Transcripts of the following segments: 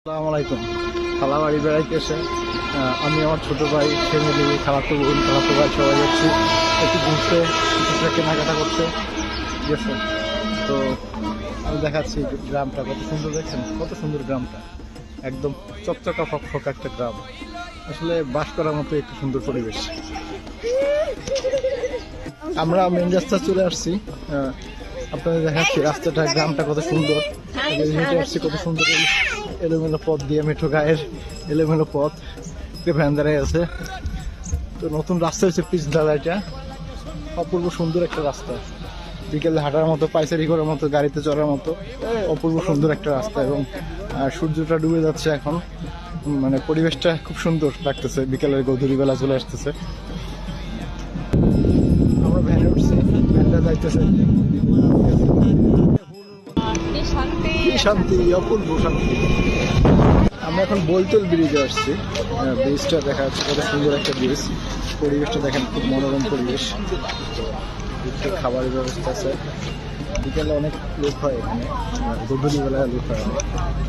আসসালামু আলাইকুম। খালা বাড়ি বেড়াইতে এসে আমি আমার ছোট ভাই ফ্যামিলি খালাতো বোন খালাতো ভাই সবাই যাচ্ছি একটু ঘুরতে, কিছুটা কেনাকাটা করতে। ঠিক আছে, তো আমি দেখাচ্ছি গ্রামটা কত সুন্দর, দেখছেন কত সুন্দর গ্রামটা, একদম চকচকা ফকফকা একটা গ্রাম, আসলে বাস করার মতো একটু সুন্দর পরিবেশ। আমরা মেন রাস্তা চলে আসছি, আপনাদের দেখাচ্ছি রাস্তাটা, গ্রামটা কত সুন্দর। হেঁটে আসছি কত সুন্দর এলোমেলো পথ দিয়ে, মেঠো গায়ের এলোমেলো পথ, ভ্যান দাঁড়ায় আছে। তো নতুন রাস্তা হচ্ছে পিচ ঢালাইটা, অপূর্ব সুন্দর একটা রাস্তা, বিকেলে হাঁটার মতো, পাইচারি করার মতো, গাড়িতে চড়ার মতো অপূর্ব সুন্দর একটা রাস্তা। এবং সূর্যটা ডুবে যাচ্ছে এখন, মানে পরিবেশটা খুব সুন্দর লাগতেছে, বিকেলের গধূলি বেলা চলে আসতেছে। আমরা ভ্যানে উঠছি, ভ্যানটা যাইতেছে, শান্তি, অপূর্ব শান্তি। আমরা এখন বৈতল ব্রিজে আসছি, ব্রিজটা দেখা যাচ্ছে কত সুন্দর একটা ব্রিজ, পরিবেশটা দেখেন খুব মনোরম পরিবেশ। খাবারের ব্যবস্থা আছে, বিকেলে অনেক লোক হয় এখানে, গধূলি বেলায় লোক হয়,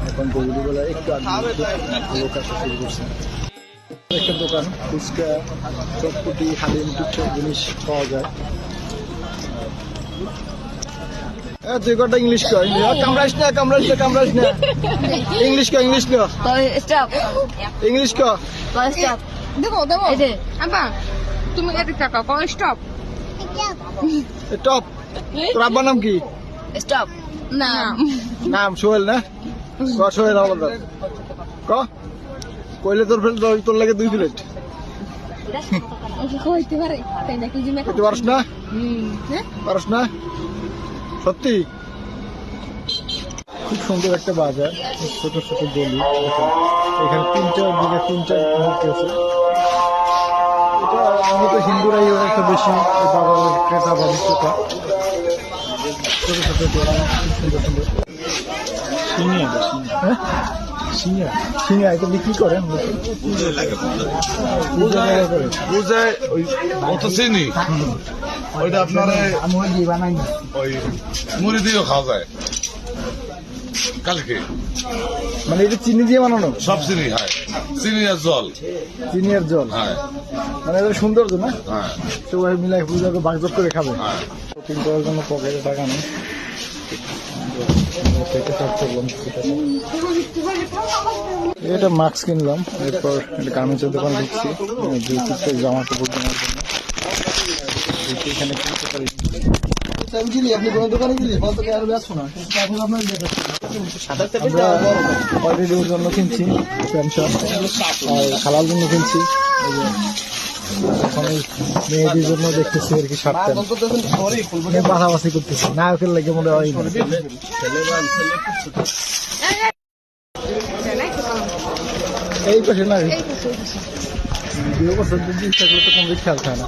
এখন গধূলি বেলায় একটু আগে লোক আসা শুরু করছে। একটা দোকান, ফুচকা, চটপটি, হালিম, টুকটাক জিনিস পাওয়া যায়। তুই কটা ইংলিশ কর, কামড়াইস না ইংলিশ কর, ইংলিশ কর। দেখো আব্বা, তুমি এদিক তাকাও, কও স্টপ। টপ, তোর আব্বার নাম কি? স্টপ না, নাম সোহেল না? ক সোহেল আলাদা ক, কইলে তোর লাগে 2 প্লেট হইতে পারে, তাই না? কি জিমে কইতে পারস না? পারস না সত্যি? খুব সুন্দর একটা বাজার, ছোট ছোট গলি, এখানে তিনটা মূর্তি আছে। এটা মূলত হিন্দুরাই একটা বেশি বাজারের ক্রেতা বা বিক্রেতা। ছোট ছোট দোকান, খুব সুন্দর সুন্দর। সিঙ্গা এটা বিক্রি করেন, বুঝায় ওই অত চিনি ওইটা আপনার বানাই ওই মুড়ি দিয়েও খাওয়া যায় কালকে, মানে এটা চিনি দিয়ে বানানো, সব চিনি হয়, চিনি আর জল, চিনি আর জল, হ্যাঁ মানে এটা সৌন্দর্য না, হ্যাঁ সবাই মিলাই পূজাকে ভাগযোগ করে খাবে। হ্যাঁ। শপিং করার জন্য পকেটে টাকা নেই, এটা মাস্ক কিনলাম, এরপর গার্মেন্টসের দোকান ঢুকছি, জামা কাপড় কেনার জন্য। এখানে কিনতে পারি, আপনি কোনো দোকানে গেলে আরো ব্যস্ত না, অলরেডির জন্য কিনছি প্যান্ট শার্ট, আর খালার জন্য কিনছি। এখন এই মেয়েদের জন্য দেখতেছি আর কি শার্ট প্যান্ট, বাছাবাছি করতেছি, নায়কের লাগে মনে হয় এই পাশে না, 2 বছর দিন থাকলে তো কোনো খেয়াল খায় না।